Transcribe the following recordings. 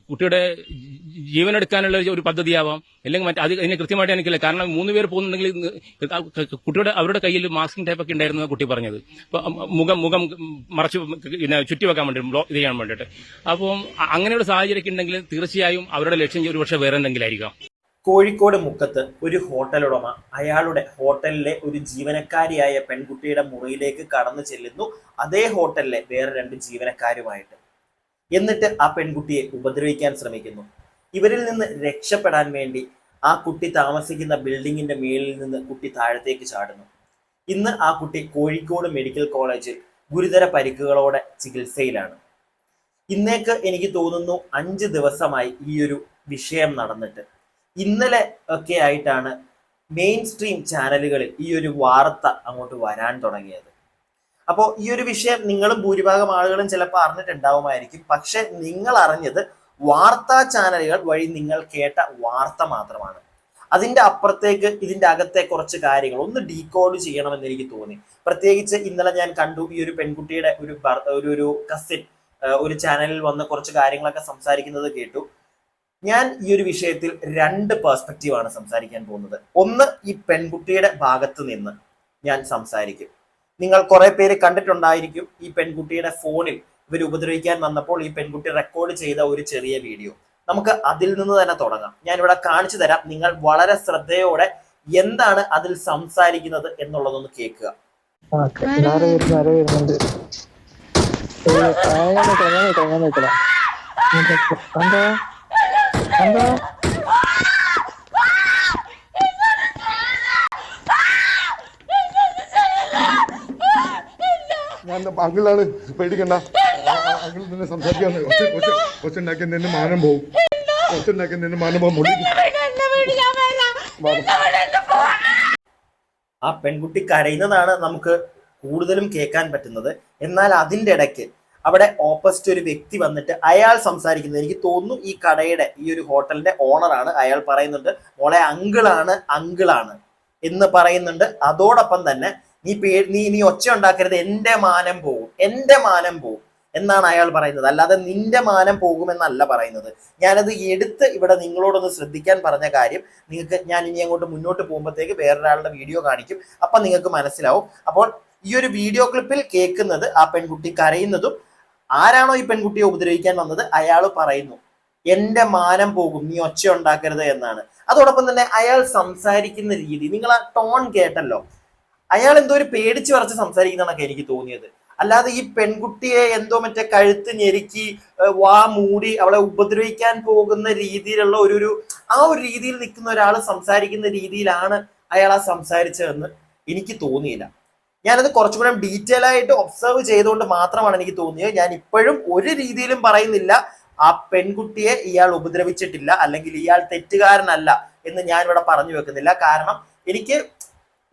കുട്ടിയുടെ ജീവനെടുക്കാനുള്ള ഒരു പദ്ധതിയാവാം, അല്ലെങ്കിൽ മറ്റേ അതിനെ കൃത്യമായിട്ട് എനിക്കില്ല. കാരണം 3 പേര് പോകുന്നുണ്ടെങ്കിൽ കുട്ടിയുടെ അവരുടെ കയ്യിൽ മാസ്കിംഗ് ടൈപ്പൊക്കെ ഉണ്ടായിരുന്നു കുട്ടി പറഞ്ഞത്. മുഖം മറച്ചു ചുറ്റി വെക്കാൻ വേണ്ടി ഇത് ചെയ്യാൻ വേണ്ടിയിട്ട്. അപ്പം അങ്ങനെയുള്ള സാഹചര്യം ഉണ്ടെങ്കിൽ തീർച്ചയായും അവരുടെ ലക്ഷ്യം ഒരുപക്ഷെ വേറെ എന്തെങ്കിലും ആയിരിക്കാം. കോഴിക്കോട് മുക്കത്ത് ഒരു ഹോട്ടൽ ഉടമ അയാളുടെ ഹോട്ടലിലെ ഒരു ജീവനക്കാരിയായ പെൺകുട്ടിയുടെ മുറിയിലേക്ക് കടന്നു ചെല്ലുന്നു, അതേ ഹോട്ടലിലെ വേറെ 2 ജീവനക്കാരുമായിട്ട്. എന്നിട്ട് ആ പെൺകുട്ടിയെ ഉപദ്രവിക്കാൻ ശ്രമിക്കുന്നു. ഇവരിൽ നിന്ന് രക്ഷപ്പെടാൻ വേണ്ടി ആ കുട്ടി താമസിക്കുന്ന ബിൽഡിങ്ങിന്റെ മേളിൽ നിന്ന് കുട്ടി താഴത്തേക്ക് ചാടുന്നു. ഇന്ന് ആ കുട്ടി കോഴിക്കോട് മെഡിക്കൽ കോളേജിൽ ഗുരുതര പരിക്കുകളോടെ ചികിത്സയിലാണ്. ഇന്നേക്ക് എനിക്ക് തോന്നുന്നു 5 ദിവസമായി ഈ ഒരു വിഷയം നടന്നിട്ട്. ഇന്നലെ ഒക്കെ ആയിട്ടാണ് മെയിൻ സ്ട്രീം ചാനലുകളിൽ ഈ ഒരു വാർത്ത അങ്ങോട്ട് വരാൻ തുടങ്ങിയത്. അപ്പോൾ ഈ ഒരു വിഷയം നിങ്ങളും ഭൂരിഭാഗം ആളുകളും ചിലപ്പോൾ അറിഞ്ഞിട്ടുണ്ടാവുമായിരിക്കും. പക്ഷെ നിങ്ങൾ അറിഞ്ഞത് വാർത്താ ചാനലുകൾ വഴി നിങ്ങൾ കേട്ട വാർത്ത മാത്രമാണ്. അതിൻ്റെ അപ്പുറത്തേക്ക് ഇതിൻ്റെ അകത്തെ കുറച്ച് കാര്യങ്ങൾ ഒന്ന് ഡീകോഡ് ചെയ്യണമെന്ന് എനിക്ക് തോന്നി. പ്രത്യേകിച്ച് ഇന്നലെ ഞാൻ കണ്ടു ഈ ഒരു പെൺകുട്ടിയുടെ ഒരു കസിൻ ഒരു ചാനലിൽ വന്ന് കുറച്ച് കാര്യങ്ങളൊക്കെ സംസാരിക്കുന്നത് കേട്ടു. ഞാൻ ഈ ഒരു വിഷയത്തിൽ 2 പെർസ്പെക്റ്റീവാണ് സംസാരിക്കാൻ പോകുന്നത്. ഒന്ന്, ഈ പെൺകുട്ടിയുടെ ഭാഗത്ത് നിന്ന് ഞാൻ സംസാരിക്കും. നിങ്ങൾ കുറെ പേര് കണ്ടിട്ടുണ്ടായിരിക്കും ഈ പെൺകുട്ടിയുടെ ഫോണിൽ ഇവർ ഉപദ്രവിക്കാൻ വന്നപ്പോൾ ഈ പെൺകുട്ടി റെക്കോർഡ് ചെയ്ത ഒരു ചെറിയ വീഡിയോ. നമുക്ക് അതിൽ നിന്ന് തന്നെ തുടങ്ങാം. ഞാൻ ഇവിടെ കാണിച്ചു തരാം. നിങ്ങൾ വളരെ ശ്രദ്ധയോടെ എന്താണ് അതിൽ സംസാരിക്കുന്നത് എന്നുള്ളതൊന്ന് കേൾക്കുക. ഞാൻ അങ്കിളാണ്, പേടിക്കണ്ട. അങ്കിൾ നിന്നെ സംസാരിക്കാൻ കൊച്ചുണ്ടാക്കി നിന്നെ മാനം പോകും. കൊച്ചുണ്ടാക്കി നിന്നെ മാനം പോകും. ആ പെൺകുട്ടി കരയുന്നതാണ് നമുക്ക് കൂടുതലും കേൾക്കാൻ പറ്റുന്നത്. എന്നാൽ അതിൻ്റെ ഇടയ്ക്ക് അവിടെ ഓപ്പോസിറ്റ് ഒരു വ്യക്തി വന്നിട്ട് അയാൾ സംസാരിക്കുന്നത്, എനിക്ക് തോന്നുന്നു ഈ കടയുടെ ഈ ഒരു ഹോട്ടലിന്റെ ഓണറാണ്. അയാൾ പറയുന്നുണ്ട്, മോളെ അങ്കിളാണ് എന്ന് പറയുന്നുണ്ട്. അതോടൊപ്പം തന്നെ നീ ഒച്ച ഉണ്ടാക്കരുത്, എന്റെ മാനം പോകും എന്നാണ് അയാൾ പറയുന്നത്. അല്ലാതെ നിന്റെ മാനം പോകുമെന്നല്ല പറയുന്നത്. ഞാനത് എടുത്ത് ഇവിടെ നിങ്ങളോടൊന്ന് ശ്രദ്ധിക്കാൻ പറഞ്ഞ കാര്യം ഞാൻ ഇനി അങ്ങോട്ട് മുന്നോട്ട് പോകുമ്പോഴത്തേക്ക് വേറൊരാളുടെ വീഡിയോ കാണിക്കും, അപ്പൊ നിങ്ങൾക്ക് മനസ്സിലാവും. അപ്പോൾ ഈ ഒരു വീഡിയോ ക്ലിപ്പിൽ കേൾക്കുന്നത് ആ പെൺകുട്ടി കരയുന്നതും ആരാണോ ഈ പെൺകുട്ടിയെ ഉപദ്രവിക്കാൻ വന്നത് അയാൾ പറയുന്നു, എന്റെ മാനം പോകും, നീ ഒച്ച ഉണ്ടാക്കരുത് എന്നാണ്. അതോടൊപ്പം തന്നെ അയാൾ സംസാരിക്കുന്ന രീതി, നിങ്ങൾ ആ ടോൺ കേട്ടല്ലോ. അയാൾ എന്തോ ഒരു പേടിച്ച് വരച്ച് സംസാരിക്കുന്നതാണൊക്കെ എനിക്ക് തോന്നിയത്. അല്ലാതെ ഈ പെൺകുട്ടിയെ എന്തോ മറ്റേ കഴുത്ത് ഞെരുക്കി വാ മൂടി അവളെ ഉപദ്രവിക്കാൻ പോകുന്ന രീതിയിലുള്ള ആ ഒരു രീതിയിൽ നിൽക്കുന്ന ഒരാൾ സംസാരിക്കുന്ന രീതിയിലാണ് അയാൾ ആ സംസാരിച്ചതെന്ന് എനിക്ക് തോന്നിയില്ല. ഞാനത് കുറച്ചുകൂടെ ഡീറ്റെയിൽ ആയിട്ട് ഒബ്സർവ് ചെയ്തുകൊണ്ട് മാത്രമാണ് എനിക്ക് തോന്നിയത്. ഞാൻ ഇപ്പോഴും ഒരു രീതിയിലും പറയുന്നില്ല ആ പെൺകുട്ടിയെ ഇയാൾ ഉപദ്രവിച്ചിട്ടില്ല അല്ലെങ്കിൽ ഇയാൾ തെറ്റുകാരനല്ല എന്ന് ഞാൻ ഇവിടെ പറഞ്ഞു വെക്കുന്നില്ല. കാരണം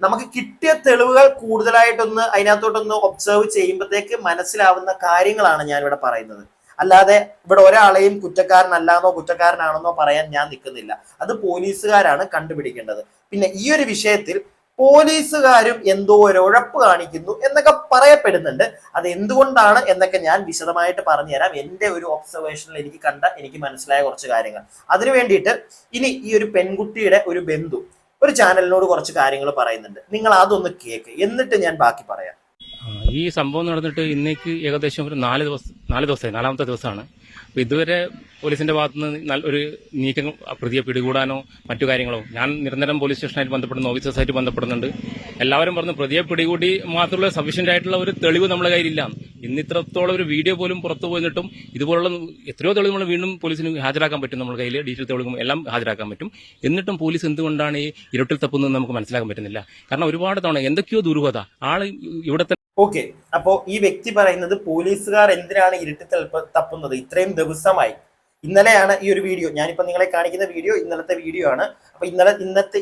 നമുക്ക് കിട്ടിയ തെളിവുകൾ കൂടുതലായിട്ടൊന്ന് അതിനകത്തോട്ടൊന്ന് ഒബ്സർവ് ചെയ്യുമ്പോഴത്തേക്ക് മനസ്സിലാവുന്ന കാര്യങ്ങളാണ് ഞാൻ ഇവിടെ പറയുന്നത്. അല്ലാതെ ഇവിടെ ഒരാളെയും കുറ്റക്കാരനാണെന്നോ പറയാൻ ഞാൻ നിൽക്കുന്നില്ല. അത് പോലീസുകാരാണ് കണ്ടുപിടിക്കേണ്ടത്. പിന്നെ ഈ ഒരു വിഷയത്തിൽ പോലീസുകാരും എന്തോ ഒരു ഉഴപ്പ് കാണിക്കുന്നു എന്നൊക്കെ പറയപ്പെടുന്നുണ്ട്. അത് എന്തുകൊണ്ടാണ് എന്നൊക്കെ ഞാൻ വിശദമായിട്ട് പറഞ്ഞുതരാം. എൻ്റെ ഒരു ഒബ്സർവേഷനിൽ എനിക്ക് മനസ്സിലായ കുറച്ച് കാര്യങ്ങൾ. അതിനു വേണ്ടിയിട്ട് ഇനി ഈ ഒരു പെൺകുട്ടിയുടെ ഒരു ബന്ധു ഒരു ചാനലിനോട് കുറച്ച് കാര്യങ്ങൾ പറയുന്നുണ്ട്. നിങ്ങൾ അതൊന്ന് കേൾക്ക്, എന്നിട്ട് ഞാൻ ബാക്കി പറയാം. ഈ സംഭവം നടന്നിട്ട് ഇന്നേക്ക് ഏകദേശം ഒരു 4 ദിവസമായി, 4ാമത്തെ ദിവസമാണ്. അപ്പോൾ ഇതുവരെ പോലീസിന്റെ ഭാഗത്തുനിന്ന് ഒരു നീക്കം പ്രതിയെ പിടികൂടാനോ മറ്റു കാര്യങ്ങളോ, ഞാൻ നിരന്തരം പോലീസ് സ്റ്റേഷനായിട്ട് ബന്ധപ്പെടുന്നു, ഓഫീസേഴ്സായിട്ട് ബന്ധപ്പെടുന്നുണ്ട്. എല്ലാവരും പറഞ്ഞു പ്രതിയെ പിടികൂടി മാത്രമുള്ള സഫീഷ്യന്റ് ആയിട്ടുള്ള ഒരു തെളിവ് നമ്മുടെ കയ്യിലില്ല. ഇന്ന് ഇത്രത്തോളം ഒരു വീഡിയോ പോലും പുറത്തു പോയിട്ടും ഇതുപോലുള്ള എത്രയോ തെളിവ് നമ്മൾ വീണ്ടും പോലീസിന് ഹാജരാക്കാൻ പറ്റും. നമ്മുടെ കയ്യിൽ ഡിജിറ്റൽ തെളിവും എല്ലാം ഹാജരാക്കാൻ പറ്റും. എന്നിട്ടും പോലീസ് എന്തുകൊണ്ടാണ് ഈ ഇരുട്ടിൽ തപ്പുന്നത് നമുക്ക് മനസ്സിലാക്കാൻ പറ്റുന്നില്ല. കാരണം ഒരുപാട് തവണ എന്തൊക്കെയോ ദുരൂഹത ആള് ഇവിടെ. ഓക്കെ, അപ്പോ ഈ വ്യക്തി പറയുന്നത് പോലീസുകാർ എന്തിനാണ് ഇരുട്ടിൽ തപ്പുന്നത് ഇത്രയും ദിവസമായി. ഇന്നലെയാണ് ഈ ഒരു വീഡിയോ, ഞാനിപ്പോ നിങ്ങളെ കാണിക്കുന്ന വീഡിയോ ഇന്നലത്തെ വീഡിയോ ആണ്. അപ്പൊ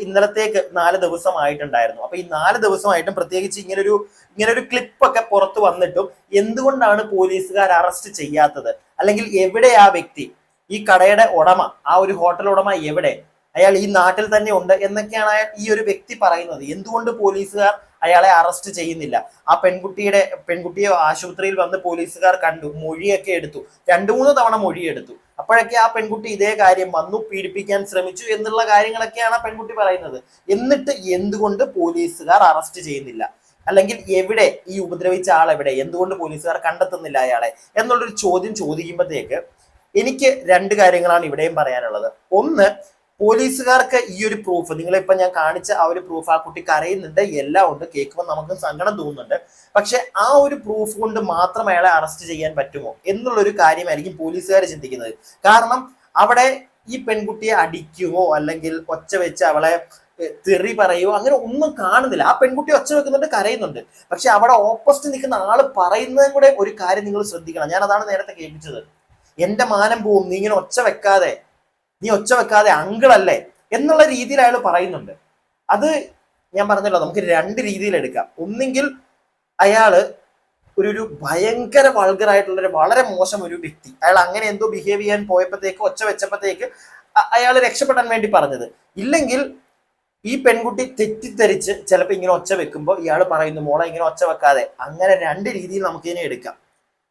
ഇന്നലത്തേക്ക് 4 ദിവസമായിട്ടുണ്ടായിരുന്നു. അപ്പൊ ഈ 4 ദിവസമായിട്ടും പ്രത്യേകിച്ച് ഇങ്ങനൊരു ക്ലിപ്പൊക്കെ പുറത്തു വന്നിട്ടും എന്തുകൊണ്ടാണ് പോലീസുകാർ അറസ്റ്റ് ചെയ്യാത്തത്? അല്ലെങ്കിൽ എവിടെ ആ വ്യക്തി, ഈ കടയുടെ ഉടമ, ആ ഒരു ഹോട്ടൽ ഉടമ എവിടെ? അയാൾ ഈ നാട്ടിൽ തന്നെ ഉണ്ട് എന്നൊക്കെയാണ് ഈ ഒരു വ്യക്തി പറയുന്നത്. എന്തുകൊണ്ട് പോലീസുകാർ അയാളെ അറസ്റ്റ് ചെയ്യുന്നില്ല? ആ പെൺകുട്ടിയെ ആശുപത്രിയിൽ വന്ന് പോലീസുകാർ കണ്ടു, മൊഴിയൊക്കെ എടുത്തു, 2-3 തവണ മൊഴിയെടുത്തു. അപ്പോഴൊക്കെ ആ പെൺകുട്ടി ഇതേ കാര്യം വന്നു, പീഡിപ്പിക്കാൻ ശ്രമിച്ചു എന്നുള്ള കാര്യങ്ങളൊക്കെയാണ് ആ പെൺകുട്ടി പറയുന്നത്. എന്നിട്ട് എന്തുകൊണ്ട് പോലീസുകാർ അറസ്റ്റ് ചെയ്യുന്നില്ല, അല്ലെങ്കിൽ എവിടെ ഈ ഉപദ്രവിച്ച ആളെവിടെ, എന്തുകൊണ്ട് പോലീസുകാർ കണ്ടെത്തുന്നില്ല അയാളെ എന്നുള്ളൊരു ചോദ്യം ചോദിക്കുമ്പോഴത്തേക്ക് എനിക്ക് രണ്ട് കാര്യങ്ങളാണ് ഇവിടെയും പറയാനുള്ളത്. ഒന്ന്, പോലീസുകാർക്ക് ഈ ഒരു പ്രൂഫ്, നിങ്ങളിപ്പോ ഞാൻ കാണിച്ച ആ ഒരു പ്രൂഫ്, ആ കുട്ടി കരയുന്നുണ്ട്, എല്ലാം ഉണ്ട്, കേൾക്കുമ്പോൾ നമുക്ക് സങ്കടം തോന്നുന്നുണ്ട്, പക്ഷെ ആ ഒരു പ്രൂഫ് കൊണ്ട് മാത്രം അയാളെ അറസ്റ്റ് ചെയ്യാൻ പറ്റുമോ എന്നുള്ളൊരു കാര്യമായിരിക്കും പോലീസുകാർ ചിന്തിക്കുന്നത്. കാരണം അവിടെ ഈ പെൺകുട്ടിയെ അടിക്കുമോ അല്ലെങ്കിൽ ഒച്ച വെച്ച് അവളെ തെറി പറയുമോ അങ്ങനെ ഒന്നും കാണുന്നില്ല. ആ പെൺകുട്ടി ഒച്ച വെക്കുന്നുണ്ട്, കരയുന്നുണ്ട്, പക്ഷെ അവിടെ ഓപ്പോസിറ്റ് നിൽക്കുന്ന ആള് പറയുന്നതും കൂടെ ഒരു കാര്യം നിങ്ങൾ ശ്രദ്ധിക്കണം. ഞാൻ അതാണ് നേരത്തെ കേൾപ്പിച്ചത്. എന്റെ മാനം പോവും, നീ ഇങ്ങനെ ഒച്ച വെക്കാതെ അങ്കിളല്ലേ എന്നുള്ള രീതിയിൽ അയാൾ പറയുന്നുണ്ട്. അത് ഞാൻ പറഞ്ഞല്ലോ, നമുക്ക് രണ്ട് രീതിയിൽ എടുക്കാം. ഒന്നെങ്കിൽ അയാള് ഒരു ഭയങ്കര വൾഗറായിട്ടുള്ള വളരെ മോശം ഒരു വ്യക്തി, അയാൾ അങ്ങനെ എന്തോ ബിഹേവ് ചെയ്യാൻ പോയപ്പോഴത്തേക്ക് ഒച്ച വെച്ചപ്പോഴത്തേക്ക് അയാൾ രക്ഷപ്പെടാൻ വേണ്ടി പറഞ്ഞത്. ഇല്ലെങ്കിൽ ഈ പെൺകുട്ടി തെറ്റിദ്ധരിച്ച് ചിലപ്പോൾ ഇങ്ങനെ ഒച്ച വെക്കുമ്പോൾ ഇയാൾ പറയുന്നു മോളെ ഇങ്ങനെ ഒച്ച വെക്കാതെ. അങ്ങനെ രണ്ട് രീതിയിൽ നമുക്ക് ഇതിനെ എടുക്കാം.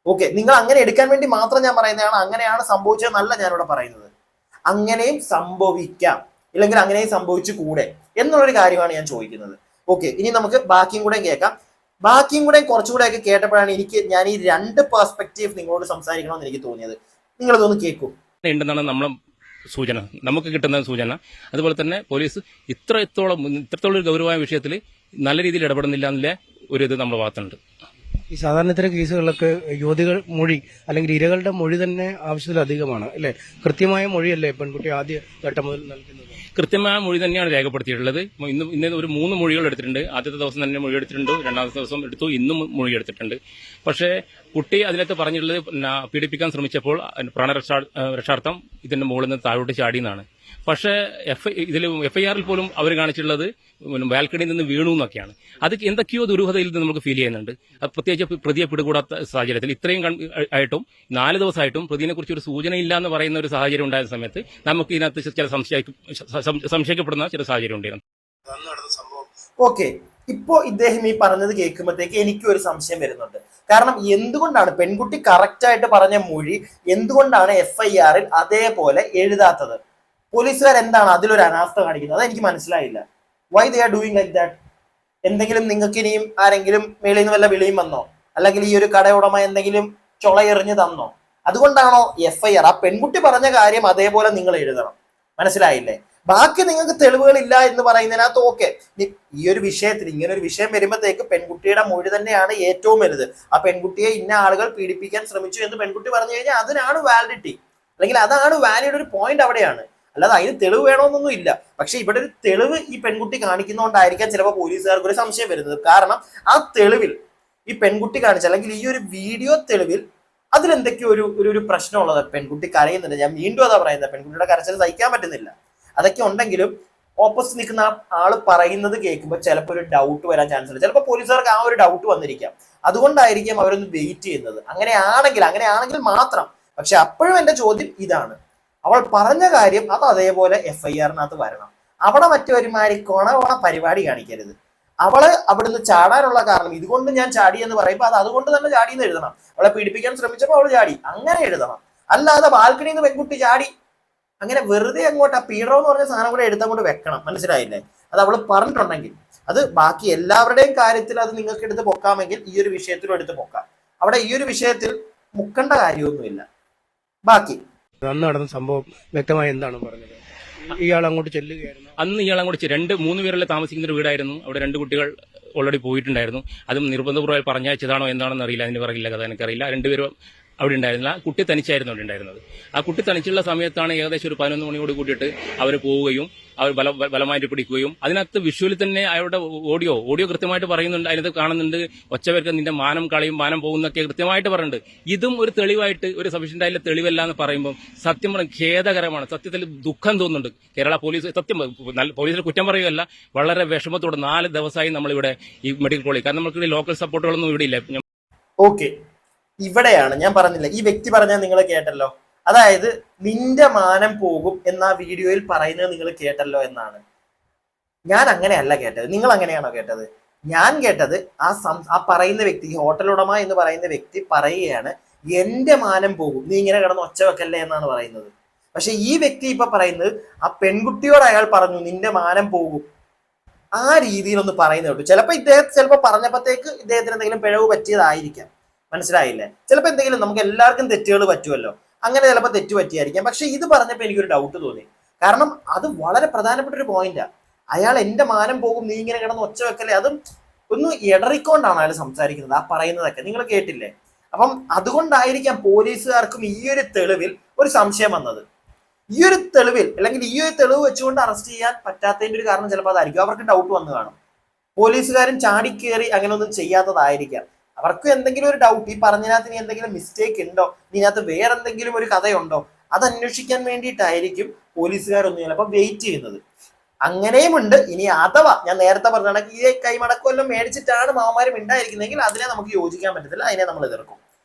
ഓക്കെ, നിങ്ങൾ അങ്ങനെ എടുക്കാൻ വേണ്ടി മാത്രം ഞാൻ പറയുന്നതാണ്, അങ്ങനെയാണ് സംഭവിച്ചതെന്നല്ല ഞാനിവിടെ പറയുന്നത്. അങ്ങനെയും സംഭവിക്കാം, ഇല്ലെങ്കിൽ അങ്ങനെയും സംഭവിച്ചു കൂടെ എന്നുള്ളൊരു കാര്യമാണ് ഞാൻ ചോദിക്കുന്നത്. ഓക്കെ, ഇനി നമുക്ക് ബാക്കിയും കൂടെ കേൾക്കാം. ബാക്കിയും കൂടെ കുറച്ചുകൂടെ ഒക്കെ കേട്ടപ്പോഴാണ് ഞാൻ ഈ രണ്ട് പെർസ്പെക്റ്റീവ് നിങ്ങളോട് സംസാരിക്കണമെന്ന് എനിക്ക് തോന്നിയത്. നിങ്ങൾ ഇതൊന്ന് കേൾക്കൂ. ഉണ്ടെന്നാണ് നമ്മളെ സൂചന, നമുക്ക് കിട്ടുന്ന സൂചന. അതുപോലെ തന്നെ പോലീസ് ഇത്രത്തോളം ഒരു ഗൗരവമായ വിഷയത്തിൽ നല്ല രീതിയിൽ ഇടപെടുന്നില്ല എന്നുള്ള ഒരു ഇത് നമ്മുടെ ഭാഗത്തുണ്ട്. ഈ സാധാരണ ഇത്തരം കേസുകളിലൊക്കെ യുവതികൾ മൊഴി അല്ലെങ്കിൽ ഇരകളുടെ മൊഴി തന്നെ ആവശ്യത്തിലധികമാണ് അല്ലെ? കൃത്യമായ മൊഴിയല്ലേ പെൺകുട്ടി ആദ്യ ഘട്ടം മുതൽ നൽകുന്നത്? കൃത്യമായ മൊഴി തന്നെയാണ് രേഖപ്പെടുത്തിയിട്ടുള്ളത്. ഇന്ന് ഒരു 3 മൊഴികൾ എടുത്തിട്ടുണ്ട്. ആദ്യത്തെ ദിവസം തന്നെ മൊഴി എടുത്തിട്ടുണ്ട്, രണ്ടാമത്തെ ദിവസം എടുത്തു, ഇന്നും മൊഴി എടുത്തിട്ടുണ്ട്. പക്ഷേ കുട്ടി അതിനകത്ത് പറഞ്ഞിട്ടുള്ളത് പീഡിപ്പിക്കാൻ ശ്രമിച്ചപ്പോൾ പ്രാണരക്ഷാർത്ഥം ഇതിന്റെ മുകളിൽ നിന്ന് താഴോട്ട് ചാടിയെന്നാണ്. പക്ഷേ എഫ്ഐആറിൽ പോലും അവർ കാണിച്ചിട്ടുള്ളത് ബാൽക്കണിയിൽ നിന്ന് വീണു എന്നൊക്കെയാണ്. അത് എന്തൊക്കെയോ ദുരൂഹതയിൽ നിന്ന് നമുക്ക് ഫീൽ ചെയ്യുന്നുണ്ട്. പ്രത്യേകിച്ച് പ്രതിയെ പിടികൂടാത്ത സാഹചര്യത്തിൽ ഇത്രയും ആയിട്ടും 4 ദിവസമായിട്ടും പ്രതിയെ കുറിച്ച് ഒരു സൂചനയില്ല എന്ന് പറയുന്ന ഒരു സാഹചര്യം ഉണ്ടായ സമയത്ത് നമുക്ക് ഇതിനകത്ത് ചില സംശയിക്കപ്പെടുന്ന ചില സാഹചര്യം ഉണ്ടായിരുന്നു. ഓക്കെ, ഇപ്പോ ഇദ്ദേഹം ഈ പറഞ്ഞത് കേൾക്കുമ്പോഴത്തേക്ക് എനിക്കും ഒരു സംശയം വരുന്നുണ്ട്. കാരണം എന്തുകൊണ്ടാണ് പെൺകുട്ടി കറക്റ്റ് ആയിട്ട് പറഞ്ഞ മൊഴി എന്തുകൊണ്ടാണ് എഫ്ഐആറിൽ അതേപോലെ എഴുതാത്തത്? പോലീസുകാർ എന്താണ് അതിലൊരു അനാസ്ഥ കാണിക്കുന്നത്? അത് എനിക്ക് മനസ്സിലായില്ല. Why they are doing like that? എന്തെങ്കിലും നിങ്ങൾക്ക് ഇനിയും ആരെങ്കിലും മേളിൽ നിന്ന് വല്ല വിളിയും വന്നോ, അല്ലെങ്കിൽ ഈ ഒരു കടയുടമ എന്തെങ്കിലും ചൊളയെറിഞ്ഞ് തന്നോ? അതുകൊണ്ടാണോ എഫ്ഐആർ? ആ പെൺകുട്ടി പറഞ്ഞ കാര്യം അതേപോലെ നിങ്ങൾ എഴുതണം. മനസ്സിലായില്ലേ? ബാക്കി നിങ്ങൾക്ക് തെളിവുകളില്ല എന്ന് പറയുന്നതിനകത്ത് ഓക്കെ. ഈ ഒരു വിഷയത്തിൽ ഇങ്ങനെ ഒരു വിഷയം വരുമ്പോഴത്തേക്ക് പെൺകുട്ടിയുടെ മൊഴി തന്നെയാണ് ഏറ്റവും വലുത്. ആ പെൺകുട്ടിയെ ഇന്ന ആളുകൾ പീഡിപ്പിക്കാൻ ശ്രമിച്ചു എന്ന് പെൺകുട്ടി പറഞ്ഞു കഴിഞ്ഞാൽ അതിനാണ് വാലിഡിറ്റി, അല്ലെങ്കിൽ അതാണ് വാലിഡ് ഒരു പോയിന്റ് അവിടെയാണ്. അല്ലാതെ അതിന് തെളിവ് വേണമെന്നൊന്നും ഇല്ല. പക്ഷെ ഇവിടെ ഒരു തെളിവ് ഈ പെൺകുട്ടി കാണിക്കുന്നതുകൊണ്ടായിരിക്കാം ചിലപ്പോൾ പോലീസുകാർക്ക് ഒരു സംശയം വരുന്നത്. കാരണം ആ തെളിവിൽ ഈ പെൺകുട്ടി കാണിച്ച, അല്ലെങ്കിൽ ഈ ഒരു വീഡിയോ തെളിവിൽ അതിലെന്തൊക്കെയോ ഒരു പ്രശ്നമുള്ളത്. പെൺകുട്ടി കരയുന്നുണ്ട്, ഞാൻ വീണ്ടും അതാ പറയുന്നത്, പെൺകുട്ടിയുടെ കരച്ചിൽ സഹിക്കാൻ പറ്റുന്നില്ല. അതൊക്കെ ഉണ്ടെങ്കിലും ഓപ്പോസിറ്റ് നിൽക്കുന്ന ആള് പറയുന്നത് കേൾക്കുമ്പോൾ ചിലപ്പോൾ ഒരു ഡൗട്ട് വരാൻ ചാൻസ് ഉണ്ട്. ചിലപ്പോൾ പോലീസുകാർക്ക് ആ ഒരു ഡൗട്ട് വന്നിരിക്കാം. അതുകൊണ്ടായിരിക്കും അവരൊന്ന് വെയിറ്റ് ചെയ്യുന്നത്. അങ്ങനെയാണെങ്കിൽ മാത്രം. പക്ഷെ അപ്പോഴും എന്റെ ചോദ്യം ഇതാണ്, അവൾ പറഞ്ഞ കാര്യം അത് അതേപോലെ എഫ്ഐആറിനകത്ത് വരണം. അവിടെ മറ്റൊരുമാതിരി കൊണ പരിപാടി കാണിക്കരുത്. അവള് അവിടുന്ന് ചാടാനുള്ള കാരണം ഇതുകൊണ്ട് ഞാൻ ചാടി എന്ന് പറയുമ്പോൾ അത് അതുകൊണ്ട് തന്നെ ചാടി എന്ന് എഴുതണം. അവളെ പീഡിപ്പിക്കാൻ ശ്രമിച്ചപ്പോൾ അവൾ ചാടി അങ്ങനെ എഴുതണം. അല്ലാതെ ബാൽക്കണിയിൽ നിന്ന് പെൺകുട്ടി ചാടി അങ്ങനെ വെറുതെ അങ്ങോട്ട് ആ പീഡനം എന്ന് പറഞ്ഞ സാധനം കൂടെ എടുത്തങ്ങോട്ട് വെക്കണം. മനസ്സിലായില്ലേ? അത് അവള് പറഞ്ഞിട്ടുണ്ടെങ്കിൽ അത് ബാക്കി എല്ലാവരുടെയും കാര്യത്തിൽ അത് നിങ്ങൾക്ക് എടുത്ത് പൊക്കാമെങ്കിൽ ഈ ഒരു വിഷയത്തിലും എടുത്ത് പൊക്കാം. അവിടെ ഈ ഒരു വിഷയത്തിൽ മുക്കേണ്ട കാര്യമൊന്നുമില്ല. ബാക്കി അന്ന് നടന്ന സംഭവം വ്യക്തമായി എന്താണ് പറഞ്ഞത്? ഇയാൾ അങ്ങോട്ട് ചെല്ലുകയായിരുന്നു. അന്ന് ഇയാൾ അങ്ങോട്ട് 2-3 പേരെല്ലാം താമസിക്കുന്ന ഒരു വീടായിരുന്നു. അവിടെ 2 കുട്ടികൾ ഓൾറെഡി പോയിട്ടുണ്ടായിരുന്നു. അതും നിർബന്ധപൂർവ്വം പറഞ്ഞയച്ചതാണോ എന്താണെന്ന് അറിയില്ല, അതിന് പറയില്ല, കഥ എനിക്കറിയില്ല. 2 പേരും അവിടെ ഉണ്ടായിരുന്നില്ല. ആ കുട്ടി തനിച്ചായിരുന്നു അവിടെ ഉണ്ടായിരുന്നത്. ആ കുട്ടി തനിച്ചുള്ള സമയത്താണ് ഏകദേശം ഒരു 11 മണിയോട് കൂടിയിട്ട് അവർ പോവുകയും അവർ ബലമായിട്ട് പിടിക്കുകയും അതിനകത്ത് വിഷ്വലിൽ തന്നെ അയാളുടെ ഓഡിയോ കൃത്യമായിട്ട് പറയുന്നുണ്ട്. അതിനകത്ത് കാണുന്നുണ്ട് ഒച്ചവർക്ക് നിന്റെ മാനം കളയും, മാനം പോകുന്നൊക്കെ കൃത്യമായിട്ട് പറയുന്നുണ്ട്. ഇതും ഒരു തെളിവായിട്ട്, ഒരു സഫീഷ്യന്റ് ആയിട്ടുള്ള തെളിവല്ല എന്ന് പറയുമ്പോൾ സത്യം പറഞ്ഞ ഖേദകരമാണ്. സത്യത്തിൽ ദുഃഖം തോന്നുന്നുണ്ട്. കേരള പോലീസ് പോലീസിൽ കുറ്റം പറയുകയല്ല, വളരെ വിഷമത്തോടെ 4 ദിവസമായി നമ്മളിവിടെ ഈ മെഡിക്കൽ കോളേജ്, കാരണം നമുക്ക് ലോക്കൽ സപ്പോർട്ടുകളൊന്നും ഇവിടെ ഇല്ല. ഓക്കെ, ഇവിടെയാണ് ഞാൻ പറഞ്ഞില്ല, ഈ വ്യക്തി പറഞ്ഞാൽ നിങ്ങൾ കേട്ടല്ലോ. അതായത് നിന്റെ മാനം പോകും എന്ന വീഡിയോയിൽ പറയുന്നത് നിങ്ങൾ കേട്ടല്ലോ എന്നാണ്. ഞാൻ അങ്ങനെയല്ല കേട്ടത്. നിങ്ങൾ അങ്ങനെയാണോ കേട്ടത്? ഞാൻ കേട്ടത് ആ പറയുന്ന വ്യക്തി, ഹോട്ടൽ ഉടമ എന്ന് പറയുന്ന വ്യക്തി പറയുകയാണ്, എന്റെ മാനം പോകും, നീ ഇങ്ങനെ കിടന്ന് ഒച്ച വെക്കല്ലേ എന്നാണ് പറയുന്നത്. പക്ഷെ ഈ വ്യക്തി ഇപ്പൊ പറയുന്നത് ആ പെൺകുട്ടിയോട് അയാൾ പറഞ്ഞു നിന്റെ മാനം പോകും, ആ രീതിയിലൊന്ന് പറയുന്നത് കേട്ടു. ചിലപ്പോൾ പറഞ്ഞപ്പോഴത്തേക്ക് ഇദ്ദേഹത്തിന് എന്തെങ്കിലും പിഴവ് പറ്റിയതായിരിക്കാം, മനസ്സിലായില്ലേ? ചിലപ്പോൾ എന്തെങ്കിലും, നമുക്ക് എല്ലാവർക്കും തെറ്റുകൾ പറ്റുമല്ലോ, അങ്ങനെ ചിലപ്പോൾ തെറ്റ് പറ്റിയായിരിക്കാം. പക്ഷെ ഇത് പറഞ്ഞപ്പോൾ എനിക്കൊരു ഡൗട്ട് തോന്നി. കാരണം അത് വളരെ പ്രധാനപ്പെട്ട ഒരു പോയിന്റാ. അയാൾ എന്റെ മാനം പോകും, നീ ഇങ്ങനെ കിടന്ന് ഒച്ച വെക്കല്ലേ, അതും ഒന്ന് ഇടറിക്കൊണ്ടാണ് അയാൾ സംസാരിക്കുന്നത്. ആ പറയുന്നതൊക്കെ നിങ്ങൾ കേട്ടില്ലേ? അപ്പം അതുകൊണ്ടായിരിക്കാം പോലീസുകാർക്കും ഈ ഒരു തെളിവിൽ ഒരു സംശയം വന്നത്. ഈ ഒരു തെളിവിൽ, അല്ലെങ്കിൽ ഈ ഒരു തെളിവ് വെച്ചുകൊണ്ട് അറസ്റ്റ് ചെയ്യാൻ പറ്റാത്തതിന്റെ ഒരു കാരണം ചിലപ്പോൾ അതായിരിക്കും. അവർക്ക് ഡൗട്ട് വന്നു കാണും, പോലീസുകാരും ചാടിക്കേറി അങ്ങനെയൊന്നും ചെയ്യാത്തതായിരിക്കാം. അവർക്ക് എന്തെങ്കിലും ഒരു ഡൗട്ട്, ഈ പറഞ്ഞതിനകത്ത് ഇനി എന്തെങ്കിലും മിസ്റ്റേക്ക് ഉണ്ടോ, ഇതിനകത്ത് വേറെ എന്തെങ്കിലും ഒരു കഥയുണ്ടോ, അത് അന്വേഷിക്കാൻ വേണ്ടിയിട്ടായിരിക്കും പോലീസുകാരൊന്നും ചിലപ്പോൾ വെയിറ്റ് ചെയ്യുന്നത്. അങ്ങനെയുമുണ്ട്. ഇനി അഥവാ ഞാൻ നേരത്തെ പറഞ്ഞ ഈ കൈമടക്കമെല്ലാം മേടിച്ചിട്ടാണ് മാമാരും ഉണ്ടായിരിക്കുന്നതെങ്കിൽ അതിനെ നമുക്ക് യോജിക്കാൻ പറ്റത്തില്ല, അതിനെ നമ്മൾ എതിർക്കും.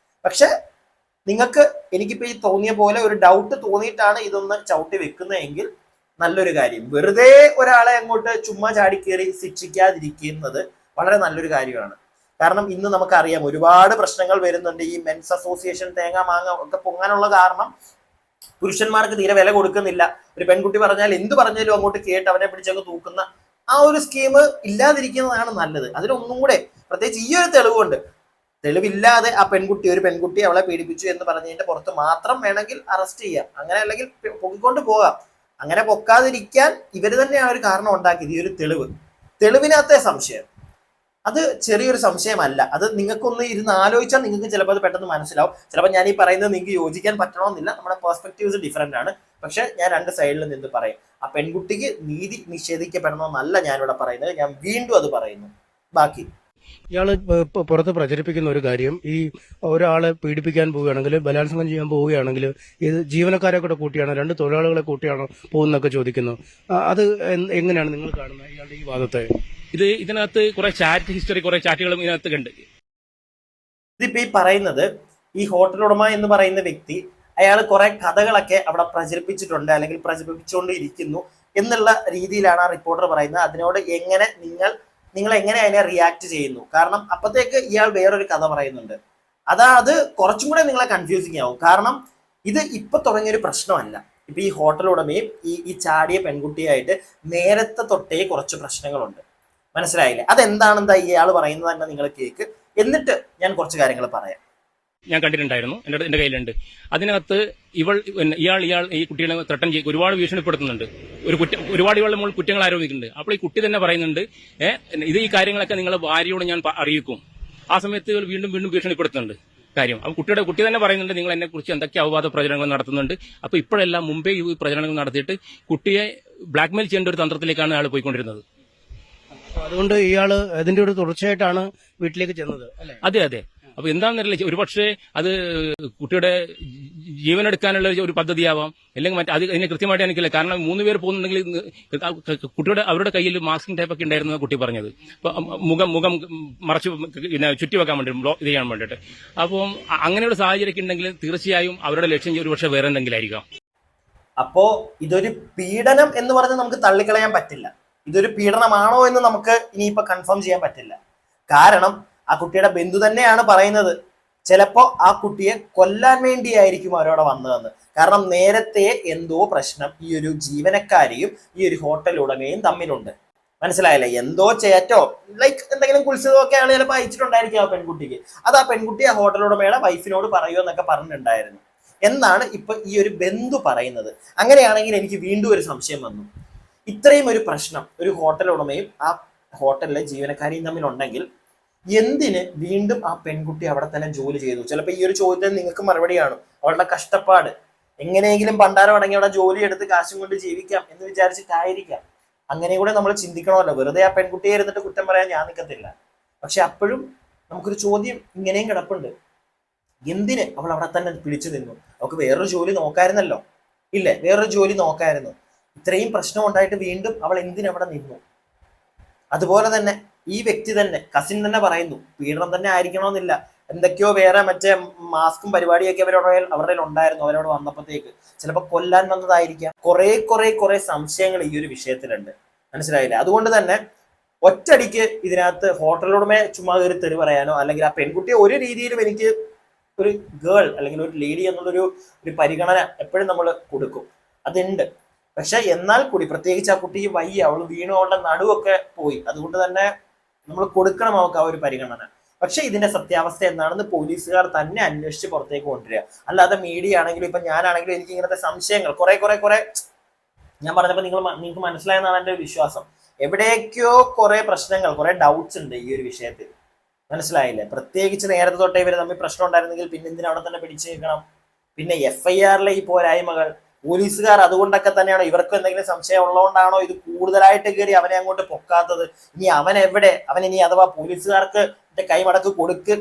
പക്ഷെ നിങ്ങൾക്ക് എനിക്കിപ്പോ ഈ തോന്നിയ പോലെ ഒരു ഡൗട്ട് തോന്നിയിട്ടാണ് ഇതൊന്ന് ചവിട്ടി വെക്കുന്നതെങ്കിൽ നല്ലൊരു കാര്യം. വെറുതെ ഒരാളെ അങ്ങോട്ട് ചുമ്മാ ചാടിക്കേറി ശിക്ഷിക്കാതിരിക്കുന്നത് വളരെ നല്ലൊരു കാര്യമാണ്. കാരണം ഇന്ന് നമുക്കറിയാം ഒരുപാട് പ്രശ്നങ്ങൾ വരുന്നുണ്ട്. ഈ മെൻസ് അസോസിയേഷൻ തേങ്ങ മാങ്ങ ഒക്കെ പൊങ്ങാനുള്ള കാരണം പുരുഷന്മാർക്ക് തീരെ വില കൊടുക്കുന്നില്ല. ഒരു പെൺകുട്ടി പറഞ്ഞാൽ എന്ത് പറഞ്ഞാലും അങ്ങോട്ട് കേട്ട് അവനെ പിടിച്ചങ്ങ് തൂക്കുന്ന ആ ഒരു സ്കീം ഇല്ലാതിരിക്കുന്നതാണ് നല്ലത്. അതിനൊന്നും കൂടെ പ്രത്യേകിച്ച് ഈ ഒരു തെളിവുണ്ട്. തെളിവില്ലാതെ ആ ഒരു പെൺകുട്ടി അവളെ പീഡിപ്പിച്ചു എന്ന് പറഞ്ഞതിന്റെ പുറത്ത് മാത്രം വേണമെങ്കിൽ അറസ്റ്റ് ചെയ്യാം, അങ്ങനെ അല്ലെങ്കിൽ പൊക്കിക്കൊണ്ട് പോകാം. അങ്ങനെ പൊക്കാതിരിക്കാൻ ഇവര് തന്നെയാണ് ഒരു കാരണം ഉണ്ടാക്കിയത്. ഈ ഒരു തെളിവിനകത്തെ സംശയം അത് ചെറിയൊരു സംശയമല്ല. അത് നിങ്ങൾക്കൊന്ന് ഇരുന്ന് ആലോചിച്ചാൽ നിങ്ങൾക്ക് ചിലപ്പോൾ അത് പെട്ടെന്ന് മനസ്സിലാവും. ചിലപ്പോൾ ഞാൻ ഈ പറയുന്നത് നിങ്ങൾക്ക് യോജിക്കാൻ പറ്റണമെന്നില്ല, നമ്മുടെ പെർസ്പെക്റ്റീവ്സ് ഡിഫറെന്റ് ആണ്. പക്ഷെ ഞാൻ രണ്ട് സൈഡിൽ നിന്ന് പറയും. ആ പെൺകുട്ടിക്ക് നീതി നിഷേധിക്കപ്പെടണമെന്നല്ല ഞാനിവിടെ പറയുന്നത്, ഞാൻ വീണ്ടും അത് പറയുന്നു. ബാക്കി ഇയാള് പുറത്ത് പ്രചരിപ്പിക്കുന്ന ഒരു കാര്യം, ഈ ഒരാളെ പീഡിപ്പിക്കാൻ പോവുകയാണെങ്കിൽ, ബലാത്സംഗം ചെയ്യാൻ പോവുകയാണെങ്കിൽ ഇത് ജീവനക്കാരെ കൂടെ കൂട്ടിയാണോ, രണ്ട് തൊഴിലാളികളെ കൂട്ടിയാണോ പോകുന്നൊക്കെ ചോദിക്കുന്നു. അത് എങ്ങനെയാണ് നിങ്ങൾ കാണുന്നത് ഇയാളുടെ ഈ വാദത്തെ? ഇതിനകത്ത് കുറെ ചാറ്റ് ഹിസ്റ്ററി, കുറെ ചാറ്റുകളും ഇതിനകത്ത് കണ്ട്. ഇതിപ്പോ ഈ പറയുന്നത് ഈ ഹോട്ടൽ ഉടമ എന്ന് പറയുന്ന വ്യക്തി അയാൾ കുറെ കഥകളൊക്കെ അവിടെ പ്രചരിപ്പിച്ചിട്ടുണ്ട്, അല്ലെങ്കിൽ പ്രചരിപ്പിച്ചുകൊണ്ടിരിക്കുന്നു എന്നുള്ള രീതിയിലാണ് ആ റിപ്പോർട്ടർ പറയുന്നത്. അതിനോട് നിങ്ങൾ എങ്ങനെ അതിനെ റിയാക്ട് ചെയ്യുന്നു? കാരണം അപ്പത്തേക്ക് ഇയാൾ വേറൊരു കഥ പറയുന്നുണ്ട്. അത് കുറച്ചും കൂടെ നിങ്ങളെ കൺഫ്യൂസിങ് ആവും. കാരണം ഇത് ഇപ്പൊ തുടങ്ങിയൊരു പ്രശ്നമല്ല. ഇപ്പൊ ഈ ഹോട്ടൽ ഉടമയും ഈ ചാടിയ പെൺകുട്ടിയായിട്ട് നേരത്തെ തൊട്ടേ കുറച്ച് പ്രശ്നങ്ങളുണ്ട്, മനസ്സിലായില്ലേ? അതെന്താണെന്താ ഇയാൾ പറയുന്നത് തന്നെ നിങ്ങൾ കേക്ക്, എന്നിട്ട് ഞാൻ കുറച്ച് കാര്യങ്ങൾ പറയാം. ഞാൻ കണ്ടിട്ടുണ്ടായിരുന്നു, എന്റെ കയ്യിലുണ്ട്. അതിനകത്ത് ഇയാൾ ഈ കുട്ടികളെ ത്രട്ടൻ ചെയ്ത് ഒരുപാട് ഭീഷണിപ്പെടുത്തുന്നുണ്ട്, ഒരുപാട് ഇവളുടെ മുകളിൽ കുറ്റങ്ങൾ ആരോപിക്കുന്നുണ്ട്. അപ്പോൾ ഈ കുട്ടി തന്നെ പറയുന്നുണ്ട്, ഈ കാര്യങ്ങളൊക്കെ നിങ്ങളെ ഭാര്യയോട് ഞാൻ അറിയിക്കും. ആ സമയത്ത് ഇവൾ വീണ്ടും ഭീഷണിപ്പെടുത്തുന്നുണ്ട് കാര്യം. അപ്പൊ കുട്ടി തന്നെ പറയുന്നുണ്ട്, നിങ്ങൾ എന്നെ കുറിച്ച് എന്തൊക്കെ അപവാദ പ്രചരണങ്ങൾ നടത്തുന്നുണ്ട്. അപ്പൊ ഇപ്പോഴെല്ലാം മുമ്പേ ഈ പ്രചരണങ്ങൾ നടത്തിയിട്ട് കുട്ടിയെ ബ്ലാക്ക്മെയിൽ ചെയ്യേണ്ട ഒരു തന്ത്രത്തിലേക്കാണ് അയാൾ പോയിക്കൊണ്ടിരുന്നത്. അതുകൊണ്ട് ഇയാള് അതിന്റെ ഒരു തുടർച്ചയായിട്ടാണ് വീട്ടിലേക്ക് ചെന്നത്, അല്ലേ? അതെ. അപ്പൊ എന്താണെന്നറിയില്ല, ഒരുപക്ഷെ അത് കുട്ടിയുടെ ജീവനെടുക്കാനുള്ള ഒരു പദ്ധതിയാവാം, അല്ലെങ്കിൽ അതിനെ കൃത്യമായിട്ട് എനിക്കില്ല. കാരണം 3 പേർ പോകുന്നുണ്ടെങ്കിൽ അവരുടെ കയ്യിൽ മാസ്കിംഗ് ടൈപ്പൊക്കെ ഉണ്ടായിരുന്നു കുട്ടി പറഞ്ഞത്. മുഖം മറച്ചു ചുറ്റി വെക്കാൻ വേണ്ടി, ബ്ലോക്ക് ചെയ്യാൻ വേണ്ടിയിട്ട്. അപ്പം അങ്ങനെയുള്ള സാഹചര്യം ഉണ്ടെങ്കിൽ തീർച്ചയായും അവരുടെ ലക്ഷ്യം ഒരുപക്ഷെ വേറെ എന്തെങ്കിലും ആയിരിക്കാം. അപ്പോ ഇതൊരു പീഡനം എന്ന് പറഞ്ഞ് നമുക്ക് തള്ളിക്കളയാൻ പറ്റില്ല. ഇതൊരു പീഡനമാണോ എന്ന് നമുക്ക് ഇനിയിപ്പോ കൺഫേം ചെയ്യാൻ പറ്റില്ല. കാരണം ആ കുട്ടിയുടെ ബന്ധു തന്നെയാണ് പറയുന്നത്, ചിലപ്പോ ആ കുട്ടിയെ കൊല്ലാൻ വേണ്ടിയായിരിക്കും അവരവിടെ വന്നതെന്ന്. കാരണം നേരത്തെ എന്തോ പ്രശ്നം ഈ ഒരു ജീവനക്കാരിയും ഈ ഒരു ഹോട്ടൽ ഉടമയും തമ്മിലുണ്ട്, മനസ്സിലായില്ലേ? എന്തോ ചേറ്റോ ലൈക്ക് എന്തെങ്കിലും കുത്സിതമൊക്കെയാണ് ചിലപ്പോൾ അയച്ചിട്ടുണ്ടായിരിക്കും ആ പെൺകുട്ടിക്ക്. അത് ആ പെൺകുട്ടി ആ ഹോട്ടൽ ഉടമയുടെ വൈഫിനോട് പറയുമോ എന്നൊക്കെ പറഞ്ഞിട്ടുണ്ടായിരുന്നു എന്നാണ് ഇപ്പൊ ഈ ഒരു ബന്ധു പറയുന്നത്. അങ്ങനെയാണെങ്കിൽ എനിക്ക് വീണ്ടും ഒരു സംശയം വന്നു. ഇത്രയും ഒരു പ്രശ്നം ഒരു ഹോട്ടൽ ഉടമയും ആ ഹോട്ടലിലെ ജീവനക്കാരിയും തമ്മിലുണ്ടെങ്കിൽ എന്തിന് വീണ്ടും ആ പെൺകുട്ടി അവിടെ തന്നെ ജോലി ചെയ്തു? ചിലപ്പോൾ ഈ ഒരു ചോദ്യത്തിന് നിങ്ങൾക്ക് മറുപടിയാണ് അവളുടെ കഷ്ടപ്പാട്, എങ്ങനെയെങ്കിലും പണ്ടാരം അടങ്ങി അവിടെ ജോലി എടുത്ത് കാശും കൊണ്ട് ജീവിക്കാം എന്ന് വിചാരിച്ചിട്ടായിരിക്കാം. അങ്ങനെ കൂടെ നമ്മൾ ചിന്തിക്കണമല്ലോ. വെറുതെ ആ പെൺകുട്ടിയെ ഇരുന്നിട്ട് കുറ്റം പറയാൻ ഞാൻ നിൽക്കത്തില്ല. പക്ഷെ അപ്പോഴും നമുക്കൊരു ചോദ്യം ഇങ്ങനെയും കിടപ്പുണ്ട്, എന്തിന് അവൾ അവിടെ തന്നെ പിടിച്ചു നിന്നു? അവൾക്ക് വേറൊരു ജോലി നോക്കായിരുന്നല്ലോ, ഇല്ലേ? വേറൊരു ജോലി നോക്കായിരുന്നു. ഇത്രയും പ്രശ്നം ഉണ്ടായിട്ട് വീണ്ടും അവൾ എന്തിനവിടെ നിന്നു? അതുപോലെ തന്നെ ഈ വ്യക്തി തന്നെ, കസിൻ തന്നെ പറയുന്നു പീഡനം തന്നെ ആയിരിക്കണമെന്നില്ല, എന്തൊക്കെയോ വേറെ മറ്റേ മാസ്കും പരിപാടിയൊക്കെ അവരുടെ ഉണ്ടായിരുന്നു അവരോട് വന്നപ്പോഴത്തേക്ക്. ചിലപ്പോൾ കൊല്ലാൻ വന്നതായിരിക്കാം. കുറെ സംശയങ്ങൾ ഈ ഒരു വിഷയത്തിലുണ്ട്, മനസ്സിലായില്ല? അതുകൊണ്ട് തന്നെ ഒറ്റടിക്ക് ഇതിനകത്ത് ഹോട്ടലുടമയെ ചുമ്മാ കയറി തെറി പറയാനോ അല്ലെങ്കിൽ ആ പെൺകുട്ടിയെ ഒരു രീതിയിലും എനിക്ക് ഒരു ഗേൾ അല്ലെങ്കിൽ ഒരു ലേഡി എന്നുള്ളൊരു പരിഗണന എപ്പോഴും നമ്മൾ കൊടുക്കും, അതുണ്ട്. പക്ഷെ എന്നാൽ കൂടി പ്രത്യേകിച്ച് ആ കുട്ടിക്ക് വയ്യ, അവൾ വീണു, അവളുടെ നടുവൊക്കെ പോയി, അതുകൊണ്ട് തന്നെ നമ്മൾ കൊടുക്കണം അവൾക്ക് ആ ഒരു പരിഗണന. പക്ഷെ ഇതിന്റെ സത്യാവസ്ഥ എന്താണെന്ന് പോലീസുകാർ തന്നെ അന്വേഷിച്ച് പുറത്തേക്ക് കൊണ്ടുവരിക. അല്ലാതെ മീഡിയ ആണെങ്കിലും ഇപ്പൊ ഞാനാണെങ്കിലും എനിക്ക് ഇങ്ങനത്തെ സംശയങ്ങൾ കുറെ ഞാൻ പറഞ്ഞപ്പോൾ നിങ്ങൾക്ക് മനസ്സിലായെന്നാണ് എൻ്റെ ഒരു വിശ്വാസം. എവിടേക്കോ കുറെ പ്രശ്നങ്ങൾ, കുറെ ഡൗട്ട്സ് ഉണ്ട് ഈ ഒരു വിഷയത്തിൽ, മനസ്സിലായില്ലേ? പ്രത്യേകിച്ച് നേരത്തെ തൊട്ടേ ഇവര് തമ്മിൽ പ്രശ്നം ഉണ്ടായിരുന്നെങ്കിൽ പിന്നെ എന്തിനാ അവിടെ തന്നെ പിടിച്ചു നിൽക്കണം? പിന്നെ FIR-ലെ ഈ പോരായ്മകൾ പോലീസുകാർ അതുകൊണ്ടൊക്കെ തന്നെയാണോ, ഇവർക്ക് എന്തെങ്കിലും സംശയം ഉള്ളതുകൊണ്ടാണോ ഇത് കൂടുതലായിട്ട് കയറി അവനെ അങ്ങോട്ട് പൊക്കാത്തത്? ഇനി അവൻ ഇനി അഥവാ പോലീസുകാർക്ക് കൈമടക്ക്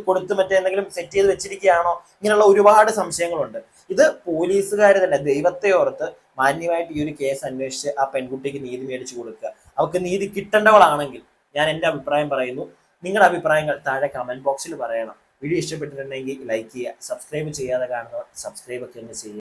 കൊടുത്ത് മറ്റെന്തെങ്കിലും സെറ്റ് ചെയ്ത് വെച്ചിരിക്കുകയാണോ? ഇങ്ങനെയുള്ള ഒരുപാട് സംശയങ്ങളുണ്ട്. ഇത് പോലീസുകാർ തന്നെ ദൈവത്തെ ഓർത്ത് മാന്യമായിട്ട് ഈ ഒരു കേസ് അന്വേഷിച്ച് ആ പെൺകുട്ടിക്ക് നീതി മേടിച്ചു കൊടുക്കുക. അവർക്ക് നീതി കിട്ടേണ്ടവളാണെങ്കിൽ ഞാൻ എൻ്റെ അഭിപ്രായം പറയുന്നു. നിങ്ങളുടെ അഭിപ്രായങ്ങൾ താഴെ കമന്റ് ബോക്സിൽ പറയണം. വീഡിയോ ഇഷ്ടപ്പെട്ടിട്ടുണ്ടെങ്കിൽ ലൈക്ക് ചെയ്യുക, സബ്സ്ക്രൈബ് ചെയ്യാതെ കാണുന്നവർ സബ്സ്ക്രൈബ് ഒക്കെ ഒന്ന് ചെയ്യുക.